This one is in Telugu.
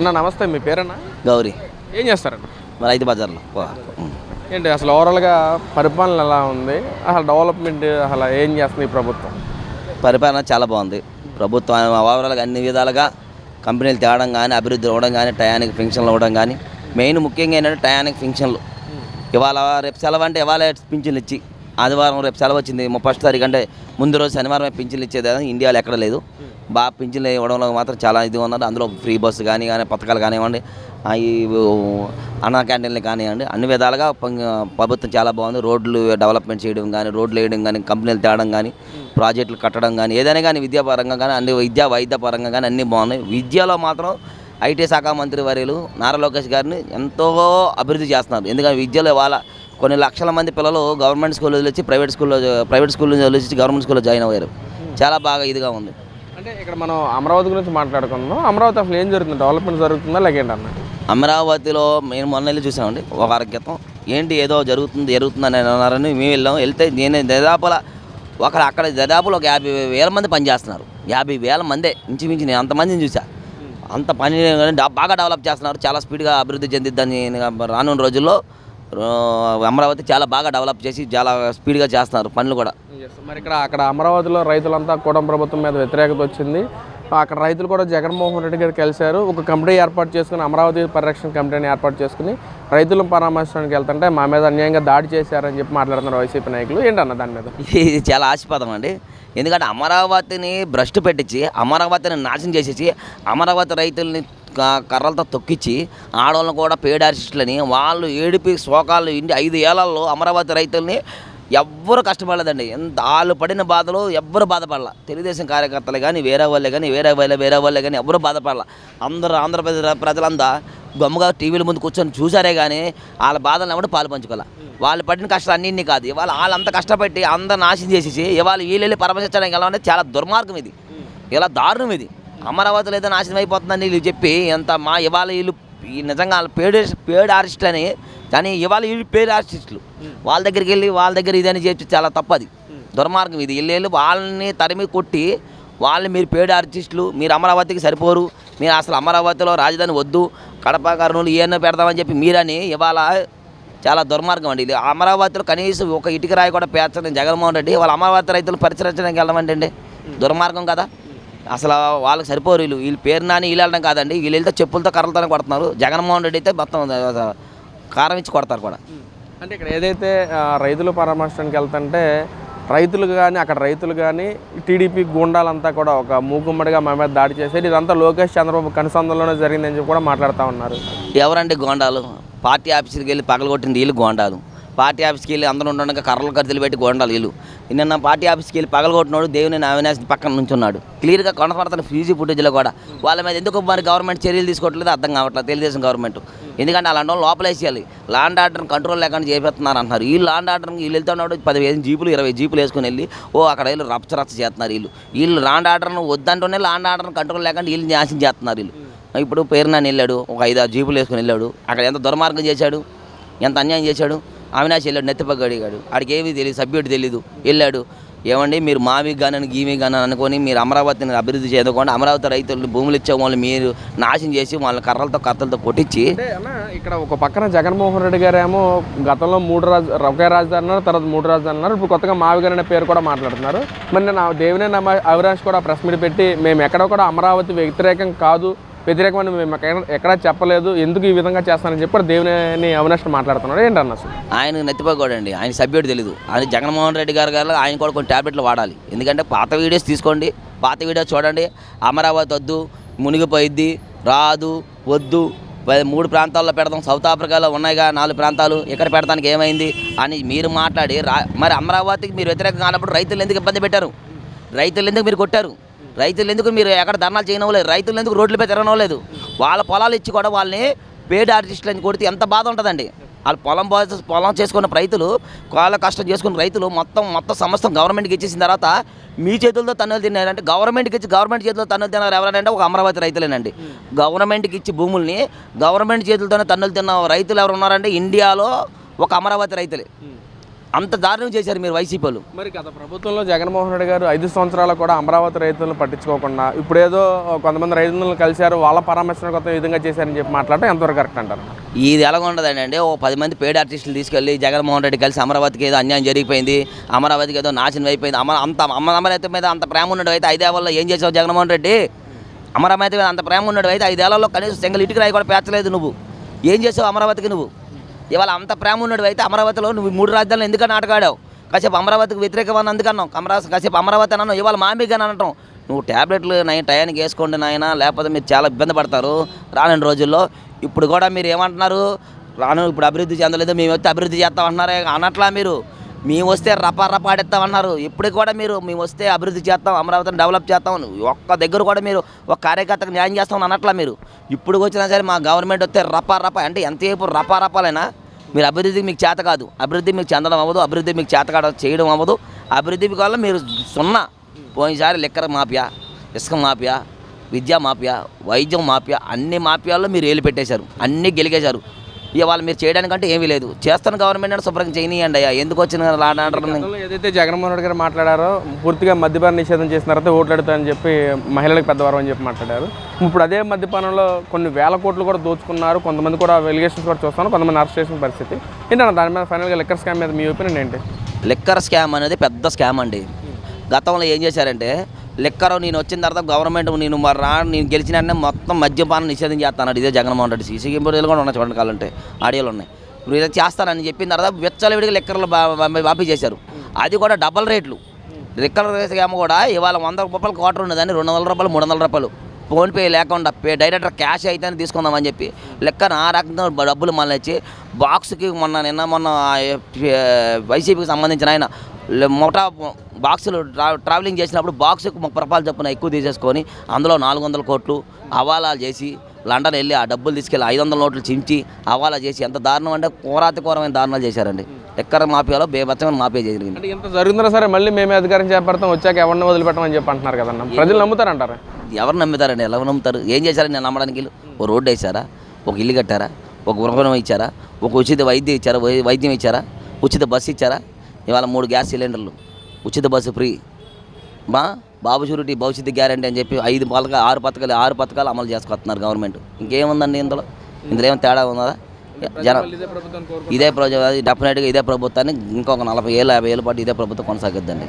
అన్న నమస్తే, మీ పేరన్నా? గౌరీ ఏం చేస్తారన్న? రైతు బజార్లో ఏంటి అసలు ఓవరాల్గా పరిపాలన ఎలా ఉంది? అసలు డెవలప్మెంట్ అసలు ఏం చేస్తుంది ఈ ప్రభుత్వం? పరిపాలన చాలా బాగుంది. ప్రభుత్వం ఓవరాల్గా అన్ని విధాలుగా కంపెనీలు తేవడం కానీ, అభివృద్ధి అవ్వడం కానీ, టయానికి ఫంక్షన్లు అవ్వడం కానీ, మెయిన్ ముఖ్యంగా ఏంటంటే టయానికి ఫంక్షన్లు. ఇవాళ రేపు సెలవు అంటే ఇవాళ పింఛన్లు ఇచ్చి, ఆదివారం రేపు సెలవు వచ్చింది 31 తారీఖు అంటే ముందు రోజు శనివారం పింఛన్లు ఇచ్చేది ఇండియాలో ఎక్కడ లేదు. బాగా పింఛన్లు ఇవ్వడంలో మాత్రం చాలా ఇది ఉన్నది. అందులో ఫ్రీ బస్సు కానీ పథకాలు కానివ్వండి, ఈ అన్నా క్యాంటీన్లు కానివ్వండి, అన్ని విధాలుగా ప్రభుత్వం చాలా బాగుంది. రోడ్లు డెవలప్మెంట్ చేయడం కానీ, రోడ్లు వేయడం కానీ, కంపెనీలు తేవడం కానీ, ప్రాజెక్టులు కట్టడం కానీ, ఏదైనా కానీ విద్యాపరంగా కానీ అన్ని వైద్య పరంగా కానీ అన్నీ బాగున్నాయి. విద్యలో మాత్రం ఐటీ శాఖ మంత్రి వర్యులు నారా లోకేష్ గారిని ఎంతో అభివృద్ధి చేస్తున్నారు. ఎందుకంటే విద్యలో వాళ్ళ కొన్ని లక్షల మంది పిల్లలు గవర్నమెంట్ స్కూల్లో వచ్చి ప్రైవేట్ స్కూల్లో వచ్చి గవర్నమెంట్ స్కూల్లో జాయిన్ అయ్యారు. చాలా బాగా ఇదిగా ఉంది. అంటే ఇక్కడ మనం అమరావతి గురించి మాట్లాడుకుందాం. అమరావతి అసలు ఏం జరుగుతుంది? డెవలప్మెంట్ జరుగుతుందా లేకేంటన్న? అమరావతిలో మేము మొన్న వెళ్ళి చూసామండి, ఒక వారం క్రితం. ఏంటి ఏదో జరుగుతుందని అన్నారని మేము వెళ్తే నేను అక్కడ దాదాపులో ఒక 50,000 మంది పనిచేస్తున్నారు. 50,000 మందే ఇంచుమించి. నేను అంతమందిని చూసా. అంత పని బాగా డెవలప్ చేస్తున్నారు. చాలా స్పీడ్గా అభివృద్ధి చెందిద్దని రానున్న రోజుల్లో అమరావతి చాలా బాగా డెవలప్ చేసి చాలా స్పీడ్గా చేస్తున్నారు పనులు కూడా. మరి అక్కడ అమరావతిలో రైతులంతా కూటమి ప్రభుత్వం మీద వ్యతిరేకత వచ్చింది. అక్కడ రైతులు కూడా జగన్మోహన్ రెడ్డి గారు కలిశారు. ఒక కమిటీ ఏర్పాటు చేసుకుని, అమరావతి పరిరక్షణ కమిటీని ఏర్పాటు చేసుకుని రైతులను పరామర్శించడానికి వెళ్తుంటే మా మీద అన్యాయంగా దాడి చేశారని చెప్పి మాట్లాడుతున్నారు వైసీపీ నాయకులు. ఏంటన్న దాని మీద? ఇది చాలా ఆశీర్వాదం అండి. ఎందుకంటే అమరావతిని భ్రష్టు పెట్టించి, అమరావతిని నాశనం చేసేసి, అమరావతి రైతుల్ని కర్రలతో తొక్కించి, ఆడవాళ్ళని కూడా పేడ్ ఆర్టిస్టులని వాళ్ళు ఏడిపి శోకాలు 5 ఏళ్లలో అమరావతి రైతుల్ని ఎవ్వరు కష్టపడలేదండి. వాళ్ళు పడిన బాధలు ఎవ్వరు బాధపడాల. తెలుగుదేశం కార్యకర్తలు కానీ, వేరే వాళ్ళే కానీ ఎవ్వరు బాధపడాల. అందరూ ఆంధ్రప్రదేశ్ ప్రజలంతా గమ్ముగా టీవీల ముందు కూర్చొని చూసారే కానీ వాళ్ళ బాధలను ఎవరు పాలు పంచుకోవాలి. వాళ్ళు పడిన కష్టాలు అన్నింటినీ కాదు, ఇవాళ వాళ్ళంత కష్టపడి అందరు నాశనం చేసేసి ఇవాళ వీళ్ళు పరామర్శించడానికి ఎలా అంటే చాలా దుర్మార్గం ఇది. ఇలా దారుణం ఇది. అమరావతిలో ఏదో నాశనం అయిపోతుందని వీళ్ళు చెప్పి ఇవాళ వీళ్ళు నిజంగా పేడ్ ఆర్టిస్టులు అని, కానీ ఇవాళ వీళ్ళు పేడ్ ఆర్టిస్టులు వాళ్ళ దగ్గరికి వెళ్ళి వాళ్ళ దగ్గర ఇదని చెప్పి చాలా తప్పది, దుర్మార్గం ఇది. వీళ్ళు వాళ్ళని తరిమి కొట్టి మీరు పేడ్ ఆర్టిస్టులు, మీరు అమరావతికి సరిపోరు, మీరు అసలు అమరావతిలో రాజధాని వద్దు, కడప కర్నూలు ఏమన్నా పెడదామని చెప్పి మీరని ఇవాళ చాలా దుర్మార్గం అండి. అమరావతిలో కనీసం ఒక ఇటుక రాయి కూడా పేర్చని జగన్మోహన్ రెడ్డి వాళ్ళ అమరావతి రైతులు పరిరక్షించడానికి వెళ్ళమంటే దుర్మార్గం కదా. అసలు వాళ్ళకి సరిపోరు. వీళ్ళు పేరు నాని వీళ్ళు వెళ్ళడం కాదండి, వీళ్ళు వెళ్తే చెప్పులతో కర్రలతోనే కొడుతున్నారు. జగన్మోహన్ రెడ్డి అయితే మొత్తం కారం ఇచ్చి కొడతారు కూడా. అంటే ఇక్కడ ఏదైతే రైతులు పరామర్శడానికి వెళ్తుంటే అక్కడ రైతులు కానీ టీడీపీ గూండాలంతా కూడా ఒక మూకుమ్మడిగా మా మీద దాడి చేసేది, ఇదంతా లోకేష్ చంద్రబాబు కనుసంధంలోనే జరిగిందని చెప్పి కూడా మాట్లాడుతూ ఉన్నారు. ఎవరండి గోండాలు? పార్టీ ఆఫీసుకి వెళ్ళి పగలగొట్టింది వీళ్ళు గోండాలు. పార్టీ ఆఫీస్కి వెళ్ళి అందరూ ఉండగా కర్రలు కర్రలు పెట్టి గోండాలు వీళ్ళు. నిన్న పార్టీ ఆఫీస్కి వెళ్ళి పగలగొట్టినాడు దేవుని అవినాష్ పక్కన నుంచున్నాడు. క్లియర్గా కొనపడుతున్న ఫీజీ ఫుటేజ్లో కూడా. వాళ్ళ మీద ఎందుకు మరి గవర్నమెంట్ చర్యలు తీసుకోవట్లేదు అర్థం కావట్లేదు తెలుగుదేశం గవర్నమెంట్. ఎందుకంటే అలాంటి వాళ్ళు లోపలేసేయాలి. లాండ్ ఆర్డర్ని కంట్రోల్ లేకుండా చేపిస్తున్నారు అంటున్నారు. ఈ లాండ్ ఆర్డర్ని వీళ్ళు వెళ్తున్నాడు 15 జీపులు 20 జీపులు వేసుకుని వెళ్ళి అక్కడ వీళ్ళు రచ్చ చేస్తున్నారు. వీళ్ళు లాండ్ ఆర్డర్ను వద్దంటూనే లాండ్ ఆర్డర్ని కంట్రోల్ లేకుండా వీళ్ళు నాశనం చేస్తున్నారు. ఇప్పుడు పేరునాని వెళ్ళాడు, ఒక 5-6 జీపులు వేసుకుని వెళ్ళాడు. అక్కడ ఎంత దుర్మార్గం చేశాడు, ఎంత అన్యాయం చేశాడు. అవినాష్ వెళ్ళాడు, నెత్తిపగ్గడిగాడు, ఆడికి ఏమీ తెలియదు, సభ్యుడు తెలీదు. వెళ్ళాడు, ఏమండి మీరు మావి కానీ గీమి కానీ అనుకొని మీరు అమరావతిని అభివృద్ధి చేయకుండా అమరావతి రైతులు భూములు ఇచ్చే వాళ్ళు మీరు నాశనం చేసి వాళ్ళని కర్రలతో కొట్టించి. ఇక్కడ ఒక పక్కన జగన్మోహన్ రెడ్డి గారు ఏమో గతంలో ఒకే రాజధాని అన్నారు, తర్వాత 3 రాజధాని అన్నారు. ఇప్పుడు కొత్తగా మావిగారు అనే పేరు కూడా మాట్లాడుతున్నారు. మరి నేను దేవినేని అవినాష్ కూడా ప్రెస్ మీట్ పెట్టి మేము ఎక్కడ కూడా అమరావతి వ్యతిరేకం కాదు, వ్యతిరేకమని మేము ఎక్కడా చెప్పలేదు, ఎందుకు ఈ విధంగా చేస్తానని చెప్పి దేవినేని అవినాష్ మాట్లాడుతున్నాడు. ఏంటన్న అసలు ఆయన నెత్తిపోకూడండి, ఆయన సభ్యుడు తెలీదు. ఆయన జగన్మోహన్ రెడ్డి గారు ఆయన కూడా కొన్ని ట్యాబ్లెట్లు వాడాలి. ఎందుకంటే పాత వీడియోస్ తీసుకోండి, పాత వీడియోస్ చూడండి. అమరావతి వద్దు, మునిగిపోయిద్ది, రాదు, వద్దు, 3 ప్రాంతాల్లో పెడతాం, సౌత్ ఆఫ్రికాలో ఉన్నాయిగా 4 ప్రాంతాలు, ఇక్కడ పెడతానికి ఏమైంది అని మీరు మాట్లాడి మరి అమరావతికి మీరు వ్యతిరేకం కానప్పుడు రైతులు ఎందుకు ఇబ్బంది పెట్టారు? రైతులు ఎందుకు మీరు కొట్టారు? రైతులు ఎందుకు మీరు ఎక్కడ ధర్నాలు చేయనవ్వలేదు? రైతులు ఎందుకు రోడ్లపై తిరగనవ్వలేదు? వాళ్ళ పొలాలు ఇచ్చి కూడా వాళ్ళని పేడ్ ఆర్టిస్టులు అని కొడితే ఎంత బాధ ఉంటుందండి. వాళ్ళు పొలం చేసుకున్న రైతులు, వాళ్ళ కష్టం చేసుకున్న రైతులు మొత్తం సమస్తం గవర్నమెంట్కి ఇచ్చేసిన తర్వాత మీ చేతులతో తన్నులు తిన్నారంటే గవర్నమెంట్ చేతులతో తన్నులు తిన్నారు ఎవరంటే ఒక అమరావతి రైతులేనండి. గవర్నమెంట్కి ఇచ్చి భూముల్ని గవర్నమెంట్ చేతులతోనే తన్నులు తిన్న రైతులు ఎవరు ఉన్నారంటే ఇండియాలో ఒక అమరావతి రైతులే. అంత దారుణం చేశారు మీరు వైసీపీ వాళ్ళు. మరి గత ప్రభుత్వంలో జగన్మోహన్ రెడ్డి గారు 5 సంవత్సరాలు కూడా అమరావతి రైతులను పట్టించుకోకుండా ఇప్పుడేదో కొంతమంది రైతులను కలిశారు, వాళ్ళ పరామర్శన కొత్త విధంగా చేశారని చెప్పి మాట్లాడటం ఎంతవరకు కరెక్ట్ అంటారు? ఇది ఎలాగ ఉండదండి, ఓ 10 మంది పేడ్ ఆర్టిస్టులు తీసుకెళ్ళి జగన్మోహన్ రెడ్డి కలిసి అమరావతికి ఏదో అన్యాయం జరిగిపోయింది, అమరావతికి ఏదో నాశనం అయిపోయింది, అమరావతి మీద అంత ప్రేమ ఉన్నట్టు అయితే 5 ఏళ్లలో ఏం చేసావు జగన్మోహన్ రెడ్డి? అమరావతి మీద అంత ప్రేమ ఉన్నట్టు అయితే 5 ఏళ్లలో కనీసం సింగిల్ ఇటుకు రాయి కూడా పేర్చలేదు. నువ్వు ఏం చేసావు అమరావతికి? నువ్వు ఇవాళ అంత ప్రేమ ఉన్నట్టు అయితే అమరావతిలో నువ్వు 3 రాజధానులు ఎందుకని ఆటగాడావు? కాసేపు అమరావతికి వ్యతిరేకమని అందుకన్నావు, కాసేపు అమరావతి అన్నావు, ఇవాళ మామిగాని అనటం. నువ్వు ట్యాబ్లెట్లు టయానికి వేసుకోండి నాయన, లేకపోతే మీరు చాలా ఇబ్బంది పడతారు రానున్న రోజుల్లో. ఇప్పుడు కూడా మీరు ఏమంటున్నారు, ఇప్పుడు అభివృద్ధి చెందలేదు, మేము వస్తే అభివృద్ధి చేస్తామంటున్నారే అనట్లా. మేము వస్తే రపాడెత్తామన్నారు. ఇప్పుడు కూడా మేము వస్తే అభివృద్ధి చేస్తాం, అమరావతిని డెవలప్ చేస్తాం, ఒక్క దగ్గర కూడా మీరు ఒక కార్యకర్తకు న్యాయం చేస్తామని అనట్లా. మీరు ఇప్పుడు వచ్చినా సరే మా గవర్నమెంట్ వస్తే రపా అంటే ఎంతసేపు రపాలైనా మీరు అభివృద్ధికి మీకు చేత కాదు, అభివృద్ధి మీకు చెందడం అవ్వదు, అభివృద్ధి మీకు చేత చేయడం అవ్వదు. అభివృద్ధి వల్ల మీరు సున్నా. పోయినసారి లిక్కర్ మాఫియా, ఇసుక మాఫియా, విద్యా మాఫియా, వైద్యం మాఫియా, అన్ని మాఫియాల్లో మీరు ఏలు పెట్టేశారు, అన్నీ గెలిగేశారు. ఇవాళ మీరు చేయడానికంటే ఏమీ లేదు. చేస్తున్న గవర్నమెంట్ అంటే శుభ్రంగా చేయనియండి అయ్యా. ఎందుకు వచ్చిన ఏదైతే జగన్మోహన్ రెడ్డి గారు మాట్లాడారో పూర్తిగా మద్యపాన నిషేధం చేసిన తర్వాత ఓట్లాడుతారని చెప్పి మహిళలకు పెద్దవారు అని చెప్పి మాట్లాడారు. ఇప్పుడు అదే మద్యపానంలో కొన్ని వేల కోట్లు కూడా దోచుకున్నారు, కొంతమంది కూడా ఎలిగేషన్స్ కూడా చూస్తున్నారు, కొంతమంది అరెస్ట్ చేసిన పరిస్థితి ఏంటన్నా? దాని మీద ఫైనల్గా లిక్కర్ స్కామ్ మీద మీ ఒపీనియన్ ఏంటి? లిక్కర్ స్కామ్ అనేది పెద్ద స్కామ్ అండి. గతంలో ఏం చేశారంటే లిక్కర్ నేను వచ్చిన తర్వాత గవర్నమెంట్ నేను గెలిచిన మొత్తం మద్యపానం నిషేధం చేస్తాను. ఇదే జగన్మోహన్ రెడ్డి సీసీ కెమెరాలు కూడా ఉన్నాయి, చూడండి కావాలంటే ఆడియోలు ఉన్నాయి. ఇప్పుడు ఇదే చేస్తానని చెప్పిన తర్వాత విచ్చలవిడిగా లిక్కర్లు బాపీ చేశారు. అది కూడా డబల్ రేట్లు. లిక్కర్ స్కామ్ కూడా ఇవాళ 100 రూపాయలు క్వార్టర్ ఉన్నదని 200 రూపాయలు 300 రూపాయలు ఫోన్పే లేకుండా డైరెక్ట్ క్యాష్ అయితేనే తీసుకుందామని చెప్పి లెక్కన ఆ రకంగా డబ్బులు మళ్ళీ ఇచ్చి బాక్స్కి మొన్న వైసీపీకి సంబంధించిన ఆయన మొటా బాక్సులు ట్రావెలింగ్ చేసినప్పుడు బాక్సుకు 30 రూపాయలు చొప్పున ఎక్కువ తీసేసుకొని అందులో 400 కోట్లు హవాలాలు చేసి లండన్ వెళ్ళి ఆ డబ్బులు తీసుకెళ్ళి 500 నోట్లు చించి హవాలా చేసి ఎంత దారుణం అంటే ఘోరాతిఘోరమైన దారుణాలు చేశారండి. ఎక్కడ మాఫియాలో బేబచ్చమైన మాఫియా జరిగింది. అంటే ఎంత జరుగుతున్నా సరే మళ్ళీ మేమే అధికారం చేపడతాం, వచ్చాక ఎవరిని వదిలిపెట్టమని చెప్పి అంటున్నారు కదన్న. ప్రజలు నమ్ముతారంటారా? ఎవరు నమ్ముతారండి? ఎలా నమ్ముతారు? ఏం చేశారని నేను నమ్మడానికి? ఓ రోడ్డు వేసారా, ఒక ఇల్లు కట్టారా, ఒక గృహం ఇచ్చారా, ఒక ఉచిత వైద్యం ఇచ్చారా, ఉచిత బస్సు ఇచ్చారా? ఇవాళ 3 గ్యాస్ సిలిండర్లు, ఉచిత బస్సు ఫ్రీ, బాబు షూరిటీ భవిష్యత్తు గ్యారంటీ అని చెప్పి 6 పథకాలు అమలు చేసుకొస్తున్నారు గవర్నమెంట్. ఇంకేముందండి ఇందులో ఏమైనా తేడా ఉన్నదా? ఇదే ప్రభుత్వం డెఫినెట్గా ఇదే ప్రభుత్వాన్ని ఇంకొక 40 ఏళ్ళు 50 ఏళ్ళ పాటు ఇదే ప్రభుత్వం కొనసాగిద్దండి.